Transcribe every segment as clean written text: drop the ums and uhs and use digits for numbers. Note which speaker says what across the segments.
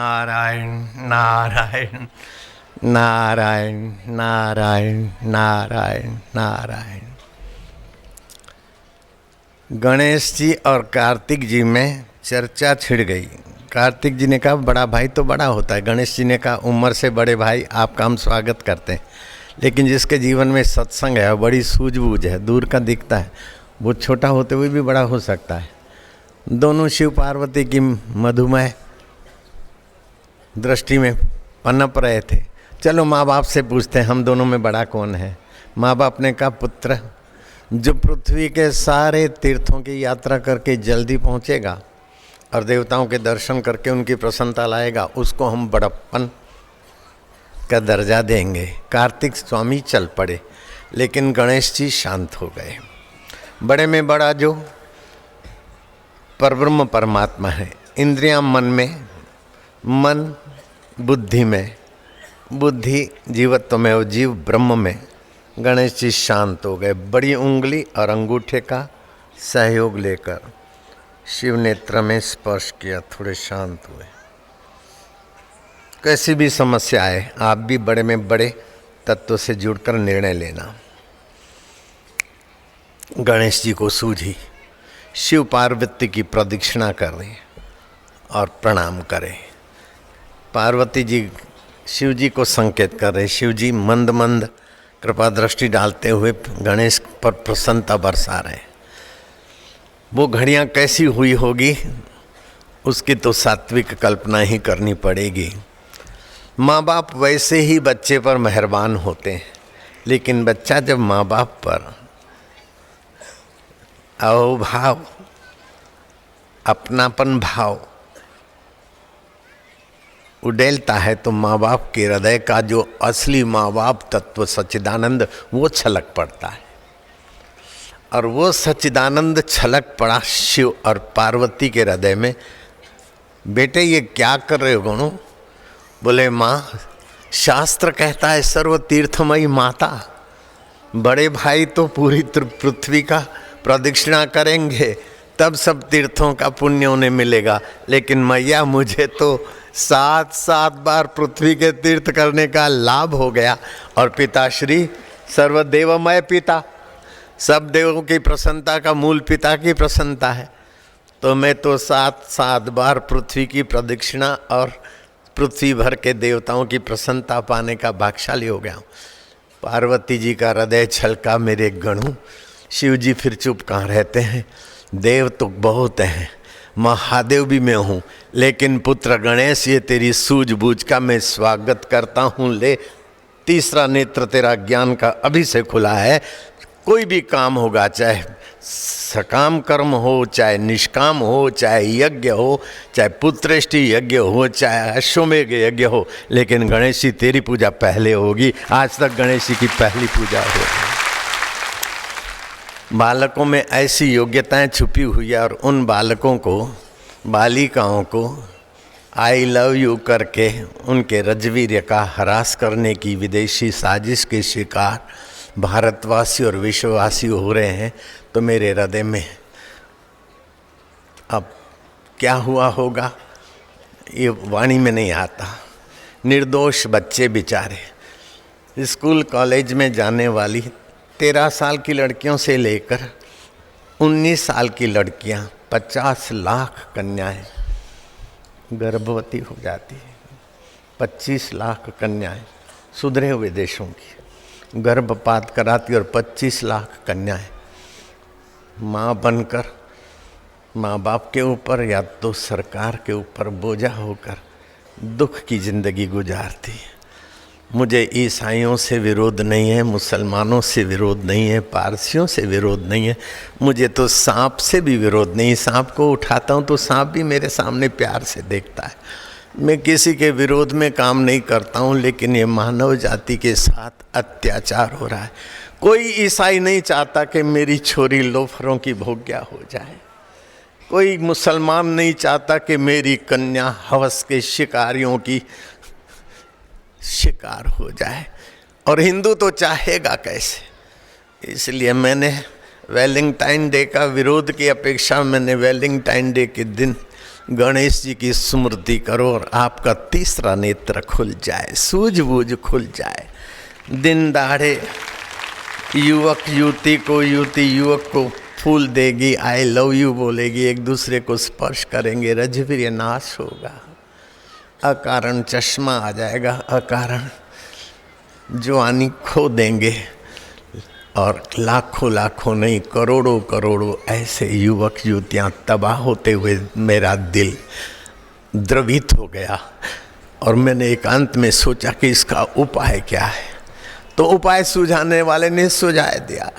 Speaker 1: नारायण नारायण नारायण नारायण नारायण नारायण। गणेश जी और कार्तिक जी में चर्चा छिड़ गई। कार्तिक जी ने कहा बड़ा भाई तो बड़ा होता है। गणेश जी ने कहा उम्र से बड़े भाई आपका हम स्वागत करते हैं, लेकिन जिसके जीवन में सत्संग है, बड़ी सूझबूझ है, दूर का दिखता है, वो छोटा होते हुए भी बड़ा हो सकता है। दोनों शिव पार्वती की मधुमेह दृष्टि में पनप रहे थे। चलो माँ बाप से पूछते हैं हम दोनों में बड़ा कौन है। माँ बाप ने कहा पुत्र, जो पृथ्वी के सारे तीर्थों की यात्रा करके जल्दी पहुँचेगा और देवताओं के दर्शन करके उनकी प्रसन्नता लाएगा, उसको हम बड़प्पन का दर्जा देंगे। कार्तिक स्वामी चल पड़े, लेकिन गणेश जी शांत हो गए। बड़े में बड़ा जो परब्रह्म परमात्मा है, इंद्रियां मन में, मन बुद्धि में, बुद्धि जीवत्व में और जीव ब्रह्म में। गणेश जी शांत हो गए। बड़ी उंगली और अंगूठे का सहयोग लेकर शिव नेत्र में स्पर्श किया, थोड़े शांत हुए। कैसी भी समस्या आए, आप भी बड़े में बड़े तत्व से जुड़कर निर्णय लेना। गणेश जी को सूझी। शिव पार्वती की प्रदक्षिणा करें और प्रणाम करें। पार्वती जी शिव जी को संकेत कर रहे। शिव जी मंद मंद कृपा दृष्टि डालते हुए गणेश पर प्रसन्नता बरसा रहे। वो घड़ियाँ कैसी हुई होगी उसकी तो सात्विक कल्पना ही करनी पड़ेगी। माँ बाप वैसे ही बच्चे पर मेहरबान होते हैं, लेकिन बच्चा जब माँ बाप पर अहोभाव, अपनापन भाव उडेलता है तो माँ बाप के हृदय का जो असली माँ बाप तत्व सच्चिदानंद वो छलक पड़ता है। और वो सच्चिदानंद छलक पड़ा शिव और पार्वती के हृदय में। बेटे ये क्या कर रहे हो गणों? बोले माँ, शास्त्र कहता है सर्व तीर्थमयी माता, बड़े भाई तो पूरी पृथ्वी का प्रदक्षिणा करेंगे तब सब तीर्थों का पुण्य उन्हें मिलेगा, लेकिन मैया मुझे तो 7 बार पृथ्वी के तीर्थ करने का लाभ हो गया। और पिताश्री सर्वदेवमय पिता, सब देवों की प्रसन्नता का मूल पिता की प्रसन्नता है, तो मैं तो 7 बार पृथ्वी की प्रदक्षिणा और पृथ्वी भर के देवताओं की प्रसन्नता पाने का भाग्यशाली हो गया हूँ। पार्वती जी का हृदय छलका। मेरे गणों, शिव जी फिर चुप कहाँ रहते हैं? देव तो बहुत हैं, महादेव भी मैं हूँ, लेकिन पुत्र गणेश ये तेरी सूझबूझ का मैं स्वागत करता हूँ। ले, तीसरा नेत्र तेरा ज्ञान का अभी से खुला है। कोई भी काम होगा, चाहे सकाम कर्म हो, चाहे निष्काम हो, चाहे यज्ञ हो, चाहे पुत्रेष्टि यज्ञ हो, चाहे अश्वमेघ यज्ञ हो, लेकिन गणेश जी तेरी पूजा पहले होगी। आज तक गणेश जी की पहली पूजा होगी। बालकों में ऐसी योग्यताएं छुपी हुई है और उन बालकों को, बालिकाओं को आई लव यू करके उनके रजवीर्य का ह्रास करने की विदेशी साजिश के शिकार भारतवासी और विश्ववासी हो रहे हैं। तो मेरे हृदय में अब क्या हुआ होगा ये वाणी में नहीं आता। निर्दोष बच्चे बेचारे, स्कूल कॉलेज में जाने वाली 13 साल की लड़कियों से लेकर 19 साल की लड़कियां, 50 लाख कन्याएं गर्भवती हो जाती है। 25 लाख कन्याएं सुधरे हुए देशों की गर्भपात कराती और 25 लाख कन्याएं माँ बनकर माँ बाप के ऊपर या तो सरकार के ऊपर बोझा होकर दुख की जिंदगी गुजारती है। मुझे ईसाइयों से विरोध नहीं है, मुसलमानों से विरोध नहीं है, पारसियों से विरोध नहीं है, मुझे तो सांप से भी विरोध नहीं। सांप को उठाता हूँ तो सांप भी मेरे सामने प्यार से देखता है। मैं किसी के विरोध में काम नहीं करता हूँ, लेकिन ये मानव जाति के साथ अत्याचार हो रहा है। कोई ईसाई नहीं चाहता कि मेरी छोरी लोफरों की भोग्या हो जाए। कोई मुसलमान नहीं चाहता कि मेरी कन्या हवस के शिकारियों की शिकार हो जाए, और हिंदू तो चाहेगा कैसे। इसलिए मैंने वैलेंटाइन डे का विरोध की अपेक्षा मैंने वैलेंटाइन डे के दिन गणेश जी की स्मृति करो और आपका तीसरा नेत्र खुल जाए, सूझबूझ खुल जाए। दिन दहाड़े युवक युवती को, युवती युवक को फूल देगी, आई लव यू बोलेगी, एक दूसरे को स्पर्श करेंगे, रजवीर्य नाश होगा, अकारण चश्मा आ जाएगा, अकारण जवानी खो देंगे और लाखों लाखों नहीं करोड़ों करोड़ों ऐसे युवक युवतियाँ तबाह होते हुए मेरा दिल द्रवित हो गया। और मैंने एकांत में सोचा कि इसका उपाय क्या है, तो उपाय सुझाने वाले ने सुझाए दिया,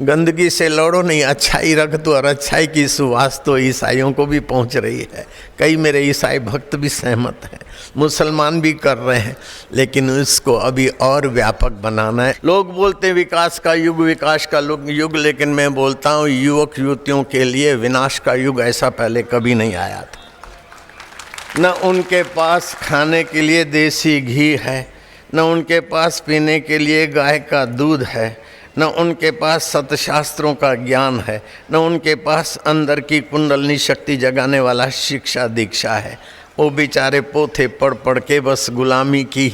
Speaker 1: गंदगी से लड़ो नहीं, अच्छाई रख दो। और अच्छाई की सुवास तो ईसाइयों को भी पहुंच रही है, कई मेरे ईसाई भक्त भी सहमत हैं, मुसलमान भी कर रहे हैं, लेकिन इसको अभी और व्यापक बनाना है। लोग बोलते हैं विकास का युग, विकास का युग, लेकिन मैं बोलता हूँ युवक युवतियों के लिए विनाश का युग ऐसा पहले कभी नहीं आया था। न उनके पास खाने के लिए देसी घी है, न उनके पास पीने के लिए गाय का दूध है, न उनके पास सतशास्त्रों का ज्ञान है, न उनके पास अंदर की कुंडलनी शक्ति जगाने वाला शिक्षा दीक्षा है। वो बेचारे पोथे पढ़ पढ़ के बस गुलामी की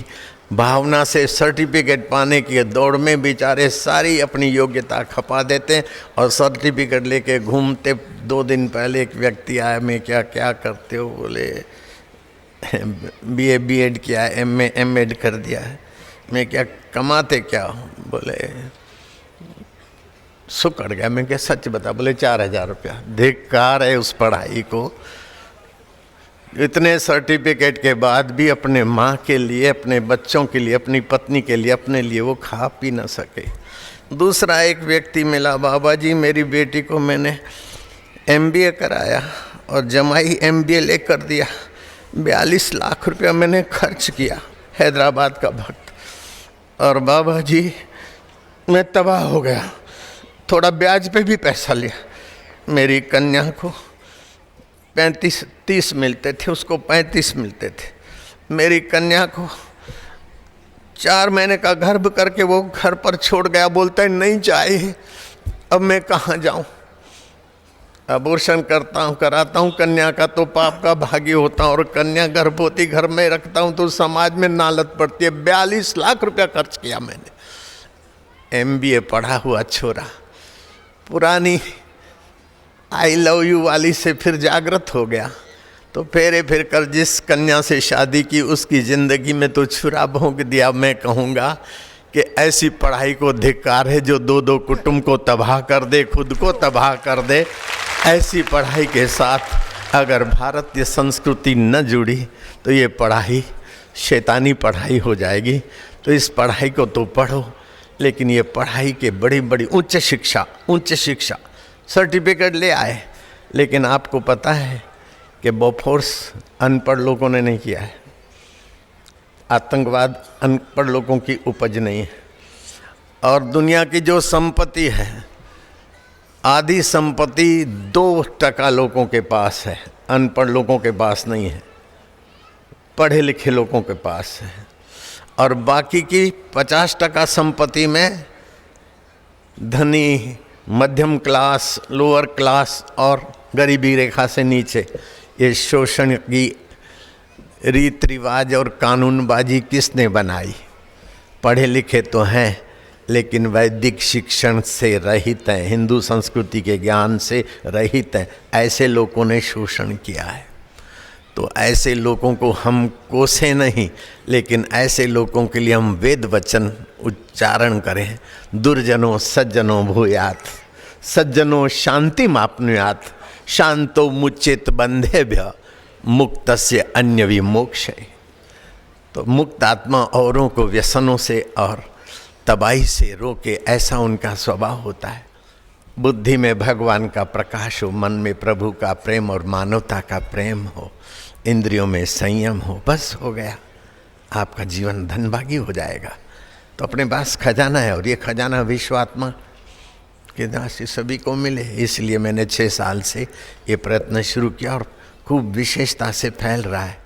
Speaker 1: भावना से सर्टिफिकेट पाने की दौड़ में बेचारे सारी अपनी योग्यता खपा देते हैं और सर्टिफिकेट लेके घूमते। 2 दिन पहले एक व्यक्ति आया, मैं क्या करते हो, बोले BA B.Ed किया है, MA M.Ed कर दिया है। मैं क्या कमाते क्या हो, बोले सुकड़ गया। मैं क्या सच बता, बोले 4000 रुपया। धिक्कार है उस पढ़ाई को, इतने सर्टिफिकेट के बाद भी अपने माँ के लिए, अपने बच्चों के लिए, अपनी पत्नी के लिए, अपने लिए वो खा पी ना सके। दूसरा एक व्यक्ति मिला, बाबा जी मेरी बेटी को मैंने MBA कराया और जमाई MBA लेकर दिया, 42 लाख रुपया मैंने खर्च किया, हैदराबाद का भक्त, और बाबा जी मैं तबाह हो गया, थोड़ा ब्याज पे भी पैसा लिया। मेरी कन्या को 35-30 मिलते थे, उसको 35 मिलते थे। मेरी कन्या को 4 महीने का गर्भ करके वो घर पर छोड़ गया, बोलता है नहीं चाहिए, अब मैं कहाँ जाऊँ। अबॉर्शन कराता हूँ कन्या का तो पाप का भागी होता हूँ, और कन्या गर्भवती घर में रखता हूँ तो समाज में नालत पड़ती है। 42 लाख रुपया खर्च किया मैंने। MBA पढ़ा हुआ छोरा पुरानी आई लव यू वाली से फिर जागृत हो गया, तो फेरे फिर कर जिस कन्या से शादी की उसकी ज़िंदगी में तो छुरा भोंक दिया। मैं कहूँगा कि ऐसी पढ़ाई को धिक्कार है जो 2-2 कुटुंब को तबाह कर दे, खुद को तबाह कर दे। ऐसी पढ़ाई के साथ अगर भारतीय संस्कृति न जुड़ी तो ये पढ़ाई शैतानी पढ़ाई हो जाएगी। तो इस पढ़ाई को तो पढ़ो, लेकिन ये पढ़ाई के बड़ी उच्च शिक्षा सर्टिफिकेट ले आए, लेकिन आपको पता है कि बोफोर्स अनपढ़ लोगों ने नहीं किया है, आतंकवाद अनपढ़ लोगों की उपज नहीं है। और दुनिया की जो संपत्ति है, आधी संपत्ति 2% लोगों के पास है, अनपढ़ लोगों के पास नहीं है, पढ़े लिखे लोगों के पास है। और बाकी की 50% संपत्ति में धनी, मध्यम क्लास, लोअर क्लास और गरीबी रेखा से नीचे ये शोषण की रीत रिवाज और कानूनबाजी किसने बनाई? पढ़े लिखे तो हैं लेकिन वैदिक शिक्षण से रहित हैं, हिंदू संस्कृति के ज्ञान से रहित हैं। ऐसे लोगों ने शोषण किया है। तो ऐसे लोगों को हम कोसे नहीं, लेकिन ऐसे लोगों के लिए हम वेद वचन उच्चारण करें। दुर्जनों सज्जनों भूयात, सज्जनों शांतिमाप्नुयात, शांतो मुच्चित बंधेभ्य मुक्तस्य अन्य विमोक्षय। तो मुक्त आत्मा औरों को व्यसनों से और तबाही से रोके, ऐसा उनका स्वभाव होता है। बुद्धि में भगवान का प्रकाश हो, मन में प्रभु का प्रेम और मानवता का प्रेम हो, इंद्रियों में संयम हो, बस हो गया, आपका जीवन धनभागी हो जाएगा। तो अपने पास खजाना है और ये खजाना विश्वात्मा के दास सभी को मिले। इसलिए मैंने 6 साल से ये प्रयत्न शुरू किया और खूब विशेषता से फैल रहा है।